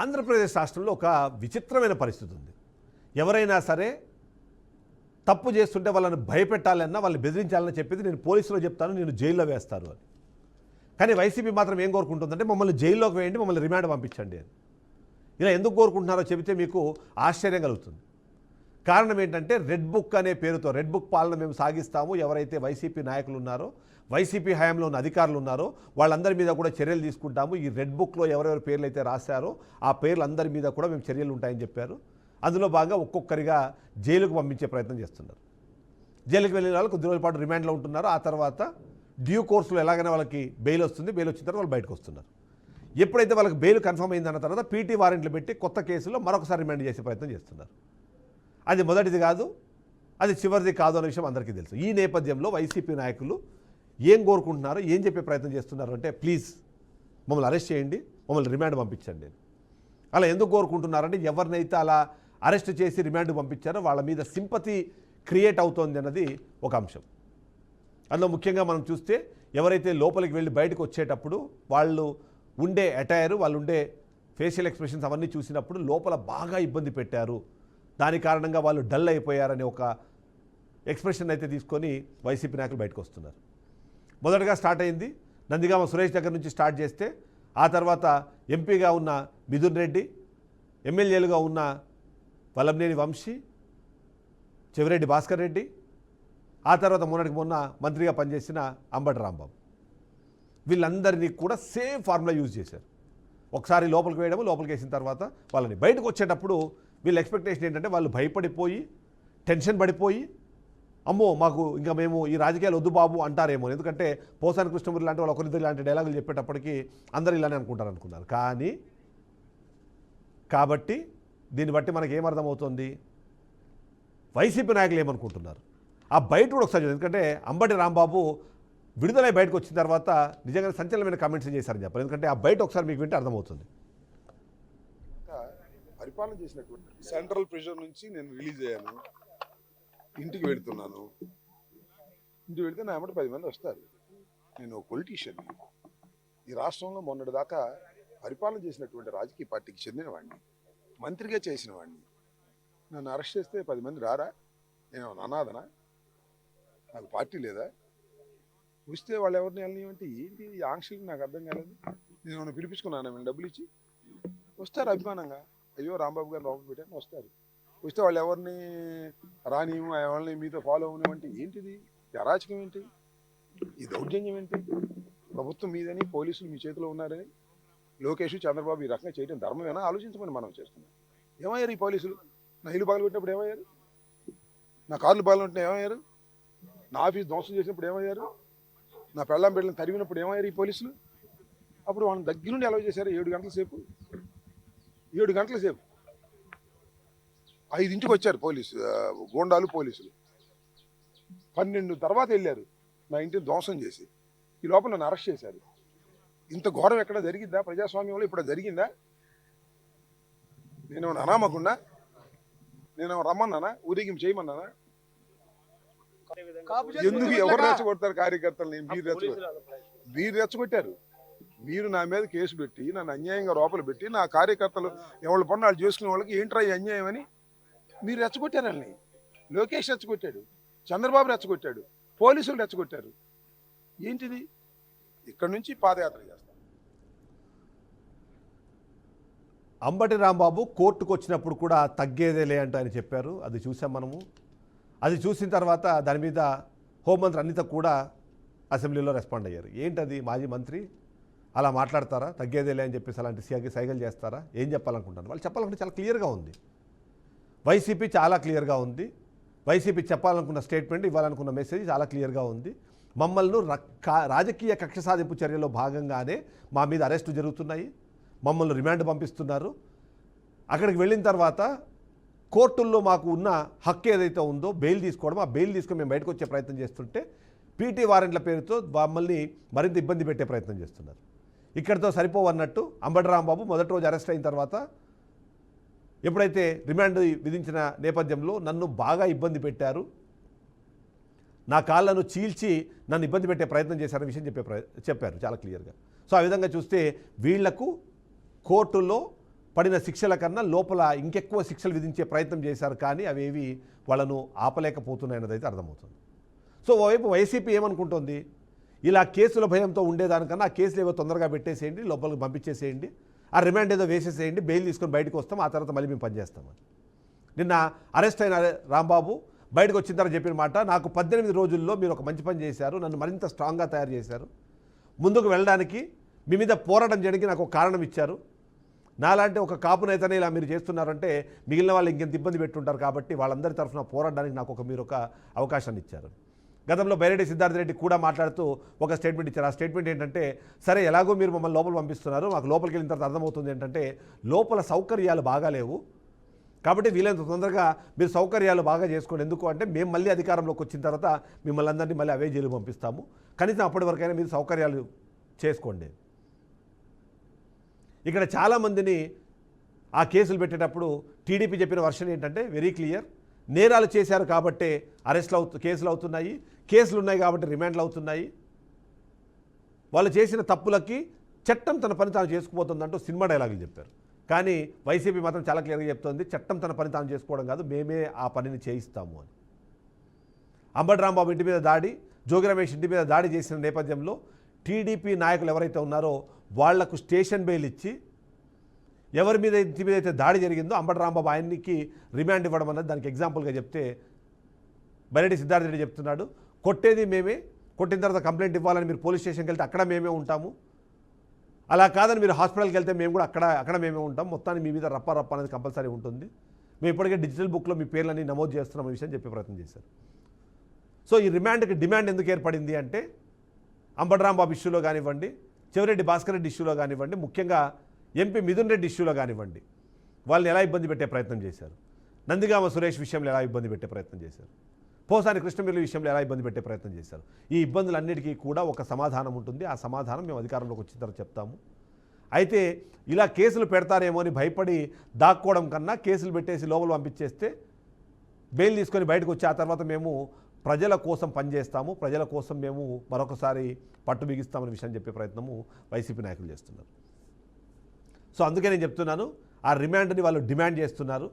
ఆంధ్రప్రదేశ్ రాష్ట్రంలో ఒక విచిత్రమైన పరిస్థితి ఉంది. ఎవరైనా సరే తప్పు చేస్తుంటే వాళ్ళని భయపెట్టాలన్నా, వాళ్ళని బెదిరించాలని చెప్పేది నేను పోలీసులో చెప్తాను, నేను జైల్లో వేస్తాను అని. కానీ వైసీపీ మాత్రం ఏం కోరుకుంటుందంటే మమ్మల్ని జైల్లోకి వేయండి, మమ్మల్ని రిమాండ్ పంపించండి అని. ఇలా ఎందుకు కోరుకుంటున్నారో చెబితే మీకు ఆశ్చర్యం కలుగుతుంది. కారణం ఏంటంటే రెడ్ బుక్ అనే పేరుతో, రెడ్ బుక్ పాలన మేము సాగిస్తాము, ఎవరైతే వైసీపీ నాయకులు ఉన్నారో, వైసీపీ హయాంలో ఉన్న అధికారులు ఉన్నారో వాళ్ళందరి మీద కూడా చర్యలు తీసుకుంటాము. ఈ రెడ్ బుక్లో ఎవరెవరి పేర్లు అయితే రాశారో ఆ పేర్లు అందరి మీద కూడా మేము చర్యలు ఉంటాయని చెప్పారు. అందులో భాగంగా ఒక్కొక్కరిగా జైలుకు పంపించే ప్రయత్నం చేస్తున్నారు. జైలుకి వెళ్ళిన వాళ్ళు కొద్ది రోజుల పాటు రిమాండ్లో ఉంటున్నారు. ఆ తర్వాత డ్యూ కోర్సులో ఎలాగైనా వాళ్ళకి బెయిల్ వస్తుంది. బెయిల్ వచ్చిన తర్వాత వాళ్ళు బయటకు వస్తున్నారు. ఎప్పుడైతే వాళ్ళకి బెయిల్ కన్ఫర్మ్ అయిందన్న తర్వాత పీటీ వారెంట్లు పెట్టి కొత్త కేసులో మరొకసారి రిమాండ్ చేసే ప్రయత్నం చేస్తున్నారు. అది మొదటిది కాదు, అది చివరిది కాదు అనే విషయం అందరికీ తెలుసు. ఈ నేపథ్యంలో వైసీపీ నాయకులు ఏం కోరుకుంటున్నారో, ఏం చెప్పే ప్రయత్నం చేస్తున్నారు అంటే, ప్లీజ్ మమ్మల్ని అరెస్ట్ చేయండి, మమ్మల్ని రిమాండ్ పంపించండి. అలా ఎందుకు కోరుకుంటున్నారంటే, ఎవరినైతే అలా అరెస్ట్ చేసి రిమాండ్ పంపించారో వాళ్ళ మీద సింపతి క్రియేట్ అవుతోంది అన్నది ఒక అంశం. అందులో ముఖ్యంగా మనం చూస్తే ఎవరైతే లోపలికి వెళ్ళి బయటకు వచ్చేటప్పుడు వాళ్ళు ఉండే అటైర్, వాళ్ళు ఉండే ఫేషియల్ ఎక్స్ప్రెషన్స్ అవన్నీ చూసినప్పుడు లోపల బాగా ఇబ్బంది పెట్టారు, దాని కారణంగా వాళ్ళు డల్ అయిపోయారనే ఒక ఎక్స్ప్రెషన్ అయితే తీసుకొని వైసీపీ నాయకులు బయటకు వస్తున్నారు. మొదటగా స్టార్ట్ అయింది నందిగామ సురేష్ దగ్గర నుంచి స్టార్ట్ చేస్తే, ఆ తర్వాత ఎంపీగా ఉన్న మిథున్ రెడ్డి, ఎమ్మెల్యేలుగా ఉన్న వల్లంనేని వంశీ, చెవిరెడ్డి భాస్కర్ రెడ్డి, ఆ తర్వాత మొన్నటికి మొన్న మంత్రిగా పనిచేసిన అంబటి రాంబాబు, వీళ్ళందరినీ కూడా సేమ్ ఫార్ములా యూజ్ చేశారు. ఒకసారి లోపలికి వేయడము, లోపలికి వేసిన తర్వాత వాళ్ళని బయటకు వచ్చేటప్పుడు వీళ్ళ ఎక్స్పెక్టేషన్ ఏంటంటే వాళ్ళు భయపడిపోయి, టెన్షన్ పడిపోయి, అమ్మో మాకు ఇంకా మేము ఈ రాజకీయాలు వద్దు బాబు అంటారేమో. ఎందుకంటే పోసాని కృష్ణమూర్తి లాంటి వాళ్ళు ఒకరిద్దరు లాంటి డైలాగులు చెప్పేటప్పటికీ అందరూ ఇలానే అనుకుంటారు. కానీ కాబట్టి దీన్ని బట్టి మనకి ఏమర్థమవుతుంది, వైసీపీ నాయకులు ఏమనుకుంటున్నారు ఆ బయట కూడా ఒకసారి. ఎందుకంటే అంబటి రాంబాబు విడుదలై బయటకు వచ్చిన తర్వాత నిజంగా సంచలనమైన కామెంట్స్ చేశారని చెప్పాలి. ఎందుకంటే ఆ బయట ఒకసారి మీకు వింటే అర్థమవుతుంది. పరిపాలన చేసినటువంటి సెంట్రల్ ప్రెషర్ నుంచి నేను రిలీజ్ అయ్యాను, ఇంటికి వెళుతున్నాను. ఇంటికి వెళితే నా వెంట 10 మంది వస్తారు. నేను పొలిటీషియన్. ఈ రాష్ట్రంలో మొన్నటి దాకా పరిపాలన చేసినటువంటి రాజకీయ పార్టీకి చెందిన వాడిని, మంత్రిగా చేసిన వాడిని. నన్ను అరెస్ట్ చేస్తే 10 మంది రారా? నేను అనాథనా? నాకు పార్టీ లేదా? వస్తే వాళ్ళు ఎవరిని వెళ్ళనివ్వంటే ఏంటి ఈ ఆంక్షలు నాకు అర్థం కాలేదు. నేను ఏమైనా పిలిపించుకున్నాను, మేము డబ్బులు ఇచ్చి వస్తారు అభిమానంగా. అయ్యో రాంబాబు గారు లోపల పెట్టాను వస్తారు. వస్తే వాళ్ళు ఎవరిని రానివ్వు, ఎవరిని మీతో ఫాలో అవ్వనివ్వంటే ఏంటిది? అరాచకం ఏంటి? ఈ దౌర్జన్యం ఏంటి? ప్రభుత్వం మీదని, పోలీసులు మీ చేతిలో ఉన్నారని లోకేష్, చంద్రబాబు ఈ రకంగా చేయడం ధర్మమేనా? ఆలోచించమని మనం చేస్తున్నాం. ఏమయ్యారు ఈ పోలీసులు? నా ఇల్లు పగలబెట్టినప్పుడు ఏమయ్యారు? నా కార్లు పగలబెట్టిన ఏమయ్యారు? నా ఆఫీస్ ధ్వంసం చేసినప్పుడు ఏమయ్యారు? నా పెళ్ళాం బిడ్డలను తరిగినప్పుడు ఏమయ్యారు ఈ పోలీసులు? అప్పుడు వాళ్ళని దగ్గర నుండి అలౌ చేశారు 7 గంటల సేపు. 7 గంటల సేపు 5ంటికి వచ్చారు పోలీసు గోండాలు, పోలీసులు 12 తర్వాత వెళ్ళారు నా ఇంటిని ధ్వంసం చేసి. ఈ లోపల నన్ను అరెస్ట్ చేశారు. ఇంత ఘోరం ఎక్కడ జరిగిందా ప్రజాస్వామ్యంలో? ఇప్పుడు జరిగిందా? నేనేమన్నా అనామకున్నా? నేనేమో రమ్మన్నానా? ఊరేగింపు చేయమన్నానా? ఎందుకు ఎవరు రెచ్చగొడతారు కార్యకర్తలని? మీరు రెచ్చగొట్టారు. మీరు నా మీద కేసు పెట్టి నన్ను అన్యాయంగా లోపల పెట్టి నా కార్యకర్తలు ఎవరి పనులు వాళ్ళు చేసుకునే వాళ్ళకి ఏంట్రా ఈ అన్యాయం అని మీరు రెచ్చగొట్టారని. లోకేష్ రెచ్చగొట్టాడు, చంద్రబాబు రెచ్చగొట్టాడు, పోలీసులు రెచ్చగొట్టారు. ఏంటిది? ఇక్కడి నుంచి పాదయాత్ర చేస్తాం. అంబటి రాంబాబు కోర్టుకు వచ్చినప్పుడు కూడా తగ్గేదేలే అంటూ ఆయన చెప్పారు. అది చూసాం మనము. అది చూసిన తర్వాత దాని మీద హోంమంత్రి అనిత కూడా అసెంబ్లీలో రెస్పాండ్ అయ్యారు. ఏంటది? మాజీ మంత్రి అలా మాట్లాడతారా? తగ్గేదేలే అని చెప్పేసి అలాంటి సైగలు చేస్తారా? ఏం చెప్పాలనుకుంటారు? వాళ్ళు చెప్పాలనుకుంటే చాలా క్లియర్గా ఉంది. వైసీపీ చాలా క్లియర్గా ఉంది. వైసీపీ చెప్పాలనుకున్న స్టేట్మెంట్, ఇవ్వాలనుకున్న మెసేజ్ చాలా క్లియర్గా ఉంది. మమ్మల్ని రాజకీయ కక్ష సాధింపు చర్యలో భాగంగానే మా మీద అరెస్టు జరుగుతున్నాయి, మమ్మల్ని రిమాండ్ పంపిస్తున్నారు. అక్కడికి వెళ్ళిన తర్వాత కోర్టుల్లో మాకు ఉన్న హక్కు ఏదైతే ఉందో బెయిల్ తీసుకోవడం, ఆ బెయిల్ తీసుకొని మేము బయటకు వచ్చే ప్రయత్నం చేస్తుంటే పీటీ వారెంట్ల పేరుతో మమ్మల్ని మరింత ఇబ్బంది పెట్టే ప్రయత్నం చేస్తున్నారు. ఇక్కడితో సరిపోవన్నట్టు అంబటి రాంబాబు మొదటి రోజు అరెస్ట్ అయిన తర్వాత ఎప్పుడైతే రిమాండ్ విధించిన నేపథ్యంలో నన్ను బాగా ఇబ్బంది పెట్టారు, నా కాళ్ళను చీల్చి నన్ను ఇబ్బంది పెట్టే ప్రయత్నం చేశారనే విషయం చెప్పారు చాలా క్లియర్గా. సో ఆ విధంగా చూస్తే వీళ్లకు కోర్టులో పడిన శిక్షల కన్నా లోపల ఇంకెక్కువ శిక్షలు విధించే ప్రయత్నం చేశారు, కానీ అవేవి వాళ్ళను ఆపలేకపోతున్నాయన్నది అయితే అర్థమవుతుంది. సో ఓవైపు వైసీపీ ఏమనుకుంటుంది, ఇలా కేసుల భయంతో ఉండేదానికన్నా ఆ కేసులు ఏవో తొందరగా పెట్టేసేయండి, లోపలికి పంపించేసేయండి, ఆ రిమాండ్ ఏదో వేసేసేయండి, బెయిల్ తీసుకొని బయటకు వస్తాం, ఆ తర్వాత మళ్ళీ మేము పనిచేస్తామని. నిన్న అరెస్ట్ అయిన రాంబాబు బయటకు వచ్చిన తర్వాత చెప్పిన మాట, నాకు 18 రోజుల్లో మీరు ఒక మంచి పని చేశారు, నన్ను మరింత స్ట్రాంగ్గా తయారు చేశారు, ముందుకు వెళ్ళడానికి మీ మీద పోరాటం చేయడానికి నాకు ఒక కారణం ఇచ్చారు, నాలాంటి ఒక కాపు నేతనే ఇలా మీరు చేస్తున్నారంటే మిగిలిన వాళ్ళు ఇంకెంత ఇబ్బంది పెట్టుంటారు, కాబట్టి వాళ్ళందరి తరఫున పోరాడడానికి నాకు మీరు ఒక అవకాశాన్ని ఇచ్చారు. గతంలో బైరెడ్డి సిద్ధార్థ రెడ్డి కూడా మాట్లాడుతూ ఒక స్టేట్మెంట్ ఇచ్చారు. ఆ స్టేట్మెంట్ ఏంటంటే, సరే ఎలాగో మీరు మమ్మల్ని లోపల పంపిస్తున్నారు, మాకు లోపలికి వెళ్ళిన తర్వాత అర్థమవుతుంది ఏంటంటే లోపల సౌకర్యాలు బాగాలేవు, కాబట్టి వీలైనంత తొందరగా మీరు సౌకర్యాలు బాగా చేసుకోండి, ఎందుకు అంటే మేము మళ్ళీ అధికారంలోకి వచ్చిన తర్వాత మిమ్మల్ని అందరినీ మళ్ళీ అవే జైలు పంపిస్తాము, కనీసం అప్పటి వరకైనా మీరు సౌకర్యాలు చేసుకోండి. ఇక్కడ చాలామందిని ఆ కేసులు పెట్టేటప్పుడు టీడీపీ చెప్పిన వర్షన్ ఏంటంటే వెరీ క్లియర్, నేరాలు చేశారు కాబట్టే కేసులు అవుతున్నాయి, కేసులు ఉన్నాయి కాబట్టి రిమాండ్లు అవుతున్నాయి, వాళ్ళు చేసిన తప్పులకి చట్టం తన పని తాను చేసుకుపోతుందంటూ సినిమా డైలాగులు చెప్పారు. కానీ వైసీపీ మాత్రం చాలా క్లియర్గా చెప్తోంది, చట్టం తన పని తాను చేసుకోవడం కాదు, మేమే ఆ పనిని చేయిస్తాము అని. అంబటి రాంబాబు ఇంటి మీద దాడి, జోగి రమేష్ ఇంటి మీద దాడి చేసిన నేపథ్యంలో టీడీపీ నాయకులు ఎవరైతే ఉన్నారో వాళ్లకు స్టేషన్ బెయిల్ ఇచ్చి ఎవరి మీద ఇంటి మీద అయితే దాడి జరిగిందో అంబటి రాంబాబు ఆయనకి రిమాండ్ ఇవ్వడం అన్నది దానికి ఎగ్జాంపుల్గా చెప్తే, బైరెడ్డి సిద్ధార్థ రెడ్డి చెప్తున్నాడు, కొట్టేది మేమే, కొట్టిన తర్వాత కంప్లైంట్ ఇవ్వాలని మీరు పోలీస్ స్టేషన్కి వెళ్తే అక్కడ మేమే ఉంటాము, అలా కాదని మీరు హాస్పిటల్కి వెళ్తే మేము కూడా అక్కడ మేమే ఉంటాం, మొత్తాన్ని మీ మీద రప్ప అనేది కంపల్సరీ ఉంటుంది, మేము ఇప్పటికే డిజిటల్ బుక్లో మీ పేర్లన్నీ నమోదు చేస్తున్నాం అనే విషయం చెప్పే ప్రయత్నం చేశారు. సో ఈ రిమాండ్కి డిమాండ్ ఎందుకు ఏర్పడింది అంటే, అంబటి రాంబాబు ఇష్యూలో కానివ్వండి, చెవిరెడ్డి భాస్కర్ రెడ్డి ఇష్యూలో కానివ్వండి, ముఖ్యంగా ఎంపీ మిథున్ రెడ్డి ఇష్యూలో కానివ్వండి, వాళ్ళని ఎలా ఇబ్బంది పెట్టే ప్రయత్నం చేశారు, నందిగామ సురేష్ విషయంలో ఎలా ఇబ్బంది పెట్టే ప్రయత్నం చేశారు, పోసాని కృష్ణమిల్లి విషయంలో ఎలా ఇబ్బంది పెట్టే ప్రయత్నం చేశారు. ఈ ఇబ్బందులన్నిటికీ కూడా ఒక సమాధానం ఉంటుంది, ఆ సమాధానం మేము అధికారంలోకి వచ్చిన తర్వాత చెప్తాము. అయితే ఇలా కేసులు పెడతారేమో అని భయపడి దాక్కోవడం కన్నా కేసులు పెట్టేసి లోపల పంపించేస్తే బెయిల్ తీసుకొని బయటకు వచ్చి ఆ తర్వాత మేము ప్రజల కోసం పనిచేస్తాము, ప్రజల కోసం మేము మరొకసారి పట్టు బిగిస్తామనే విషయం చెప్పే ప్రయత్నము వైసీపీ నాయకులు చేస్తున్నారు. సో అందుకే నేను చెప్తున్నాను, ఆ రిమాండ్ని వాళ్ళు డిమాండ్ చేస్తున్నారు,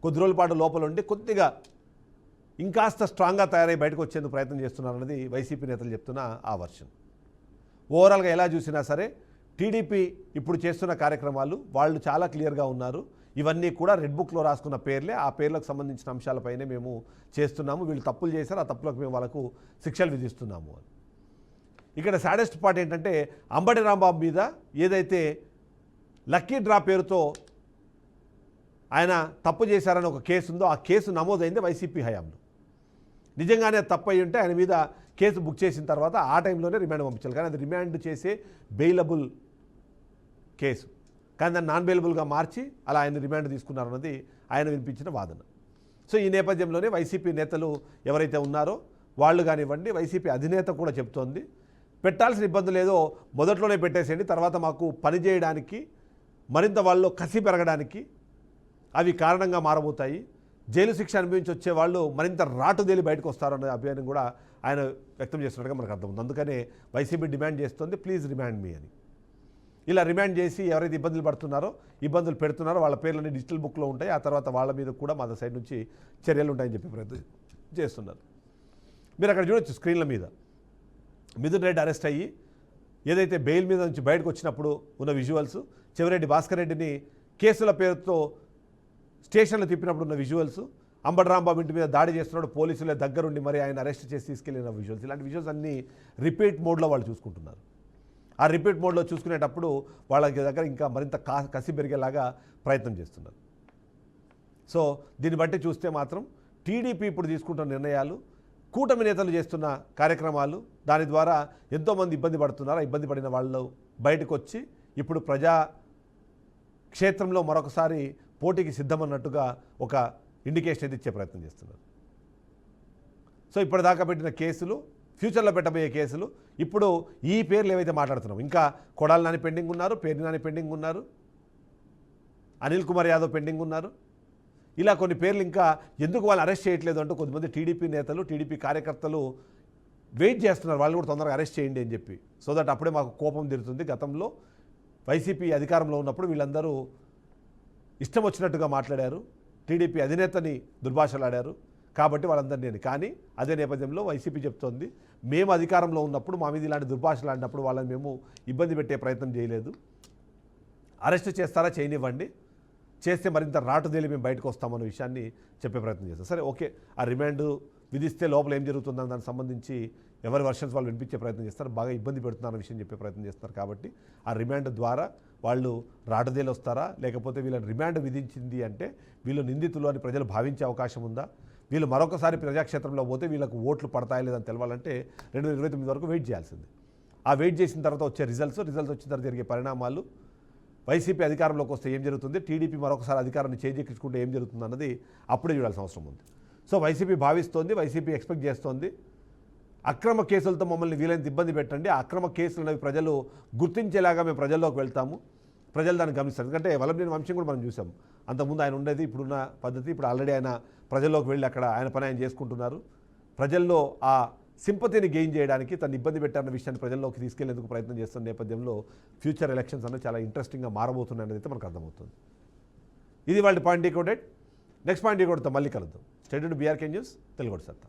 కొద్ది రోజుల పాటు లోపల ఉండి కొద్దిగా ఇంకాస్త స్ట్రాంగ్గా తయారై బయటకు వచ్చేందుకు ప్రయత్నం చేస్తున్నారు అన్నది వైసీపీ నేతలు చెప్తున్న ఆ వర్షన్. ఓవరాల్గా ఎలా చూసినా సరే టీడీపీ ఇప్పుడు చేస్తున్న కార్యక్రమాలు వాళ్ళు చాలా క్లియర్గా ఉన్నారు, ఇవన్నీ కూడా రెడ్ బుక్లో రాసుకున్న పేర్లే, ఆ పేర్లకు సంబంధించిన అంశాలపైనే మేము చేస్తున్నాము, వీళ్ళు తప్పులు చేశారు, ఆ తప్పులకు మేము వాళ్ళకు శిక్షలు విధిస్తున్నాము అని. ఇక్కడ సాడెస్ట్ పార్ట్ ఏంటంటే, అంబటి రాంబాబు మీద ఏదైతే లక్కీ డ్రా పేరుతో ఆయన తప్పు చేశారని ఒక కేసు ఉందో ఆ కేసు నమోదైంది వైసీపీ హయాంలో. నిజంగానే తప్పు అయి ఉంటే ఆయన మీద కేసు బుక్ చేసిన తర్వాత ఆ టైంలోనే రిమాండ్ పంపించాలి, కానీ అది రిమాండ్ చేసే బెయిలబుల్ కేసు, కానీ దాన్ని నాన్ బెయిలబుల్గా మార్చి అలా ఆయన రిమాండ్ తీసుకున్నారన్నది ఆయన వినిపించిన వాదన. సో ఈ నేపథ్యంలోనే వైసీపీ నేతలు ఎవరైతే ఉన్నారో వాళ్ళు కానివ్వండి, వైసీపీ అధినేత కూడా చెప్తోంది, పెట్టాల్సిన ఇబ్బందులు ఏదో మొదట్లోనే పెట్టేసేయండి, తర్వాత మాకు పని చేయడానికి మరింత వాళ్ళు కసి పెరగడానికి అవి కారణంగా మారబోతాయి, జైలు శిక్ష అనుభవించి వచ్చే వాళ్ళు మరింత రాటుదేలి బయటకు వస్తారనే అభిప్రాయం కూడా ఆయన వ్యక్తం చేస్తున్నట్టుగా మనకు అర్థం ఉంది. అందుకనే వైసీపీ డిమాండ్ చేస్తుంది, ప్లీజ్ రిమాండ్ మీ అని. ఇలా రిమాండ్ చేసి ఎవరైతే ఇబ్బందులు పడుతున్నారో, ఇబ్బందులు పెడుతున్నారో వాళ్ళ పేర్లన్నీ డిజిటల్ బుక్లో ఉంటాయి, ఆ తర్వాత వాళ్ళ మీద కూడా మా సైడ్ నుంచి చర్యలు ఉంటాయని చెప్పి ప్రయత్నం చేస్తున్నారు. మీరు అక్కడ చూడొచ్చు స్క్రీన్ల మీద మిథున్ రెడ్డి అరెస్ట్ అయ్యి ఏదైతే బెయిల్ మీద నుంచి బయటకు వచ్చినప్పుడు ఉన్న విజువల్స్, చెవిరెడ్డి భాస్కర్ రెడ్డిని కేసుల పేరుతో స్టేషన్లో తిప్పినప్పుడు ఉన్న విజువల్స్, అంబటి రాంబాబు ఇంటి మీద దాడి చేస్తున్నాడు పోలీసుల దగ్గరుండి మరి ఆయన అరెస్ట్ చేసి తీసుకెళ్లిన విజువల్స్, ఇలాంటి విజువల్స్ అన్నీ రిపీట్ మోడ్లో వాళ్ళు చూసుకుంటున్నారు. ఆ రిపీట్ మోడ్లో చూసుకునేటప్పుడు వాళ్ళ దగ్గర ఇంకా మరింత కసి పెరిగేలాగా ప్రయత్నం చేస్తున్నారు. సో దీన్ని బట్టి చూస్తే మాత్రం టీడీపీ ఇప్పుడు తీసుకుంటున్న నిర్ణయాలు, కూటమి నేతలు చేస్తున్న కార్యక్రమాలు, దాని ద్వారా ఎంతోమంది ఇబ్బంది పడుతున్నారు, ఇబ్బంది పడిన వాళ్ళు బయటకు వచ్చి ఇప్పుడు ప్రజా క్షేత్రంలో మరొకసారి పోటీకి సిద్ధమన్నట్టుగా ఒక ఇండికేషన్ అయితే ఇచ్చే ప్రయత్నం చేస్తున్నారు. సో ఇప్పటిదాకా పెట్టిన కేసులు, ఫ్యూచర్లో పెట్టబోయే కేసులు, ఇప్పుడు ఈ పేర్లు ఏవైతే మాట్లాడుతున్నాం, ఇంకా కొడాలి నాని పెండింగ్ ఉన్నారు, పేర్ని నాని పెండింగ్ ఉన్నారు, అనిల్ కుమార్ యాదవ్ పెండింగ్ ఉన్నారు, ఇలా కొన్ని పేర్లు ఇంకా ఎందుకు వాళ్ళు అరెస్ట్ చేయట్లేదు అంటూ కొంతమంది టీడీపీ నేతలు, టీడీపీ కార్యకర్తలు వెయిట్ చేస్తున్నారు, వాళ్ళు కూడా తొందరగా అరెస్ట్ చేయండి అని చెప్పి, సో దట్ అప్పుడే మాకు కోపం తీరుతుంది. గతంలో వైసీపీ అధికారంలో ఉన్నప్పుడు వీళ్ళందరూ ఇష్టం వచ్చినట్టుగా మాట్లాడారు, టీడీపీ అధినేతని దుర్భాషలాడారు. కాబట్టి వాళ్ళందరినీ నేను కానీ అదే నేపథ్యంలో వైసీపీ చెప్తోంది మేము అధికారంలో ఉన్నప్పుడు మా మీద ఇలాంటి దుర్భాషలు ఆడినప్పుడు వాళ్ళని మేము ఇబ్బంది పెట్టే ప్రయత్నం చేయలేదు. అరెస్ట్ చేస్తారా చేయనివ్వండి, చేస్తే మరింత రాటుదేలి మేము బయటకు వస్తామన్న విషయాన్ని చెప్పే ప్రయత్నం చేస్తాం. సరే ఓకే, ఆ రిమాండ్ విధిస్తే లోపల ఏం జరుగుతుందని దానికి సంబంధించి ఎవరి వర్షన్స్ వాళ్ళు వినిపించే ప్రయత్నం చేస్తారు, బాగా ఇబ్బంది పెడుతున్నారన్న విషయం చెప్పే ప్రయత్నం చేస్తున్నారు. కాబట్టి ఆ రిమాండ్ ద్వారా వాళ్ళు రాటుదేలి వస్తారా, లేకపోతే వీళ్ళని రిమాండ్ విధించింది అంటే వీళ్ళు నిందితులు అని ప్రజలు భావించే అవకాశం ఉందా, వీళ్ళు మరొకసారి ప్రజాక్షేత్రంలో పోతే వీళ్ళకు ఓట్లు పడతాయా లేదని తెలవాలంటే 2029 వరకు వెయిట్ చేయాల్సింది. ఆ వెయిట్ చేసిన తర్వాత వచ్చే రిజల్ట్స్ వచ్చిన తర్వాత జరిగే పరిణామాలు, వైసీపీ అధికారంలోకి వస్తే ఏం జరుగుతుంది, టీడీపీ మరొకసారి అధికారాన్ని చేజెక్కించుకుంటే ఏం జరుగుతుంది అన్నది అప్పుడే చూడాల్సిన అవసరం ఉంది. సో వైసీపీ భావిస్తోంది, వైసీపీ ఎక్స్పెక్ట్ చేస్తోంది అక్రమ కేసులతో మమ్మల్ని వీలైనంత ఇబ్బంది పెట్టండి, అక్రమ కేసులు అనేవి ప్రజలు గుర్తించేలాగా మేము ప్రజల్లోకి వెళ్తాము, ప్రజలు దాన్ని గమనిస్తారు. ఎందుకంటే వల్లభనేని వంశం కూడా మనం చూసాం, అంతకుముందు ఆయన ఉండేది ఇప్పుడున్న పద్ధతి, ఇప్పుడు ఆల్రెడీ ఆయన ప్రజల్లోకి వెళ్ళి అక్కడ ఆయన పని ఆయన చేసుకుంటున్నారు. ప్రజల్లో ఆ సింపతిని గెయిన్ చేయడానికి తను ఇబ్బంది పెట్టారన్న విషయాన్ని ప్రజల్లోకి తీసుకెళ్లేందుకు ప్రయత్నం చేస్తున్న నేపథ్యంలో ఫ్యూచర్ ఎలక్షన్స్ అనేది చాలా ఇంట్రెస్టింగ్గా మారబోతున్నాయి అనేది అయితే మనకు అర్థమవుతుంది. ఇది వాళ్ళ పాయింట్ డీకోడెడ్. నెక్స్ట్ పాయింట్ డీకోడ్తో మళ్ళీ కలుద్దాం. స్టేట్ బీఆర్కే న్యూస్ తెలుగు సత్తా.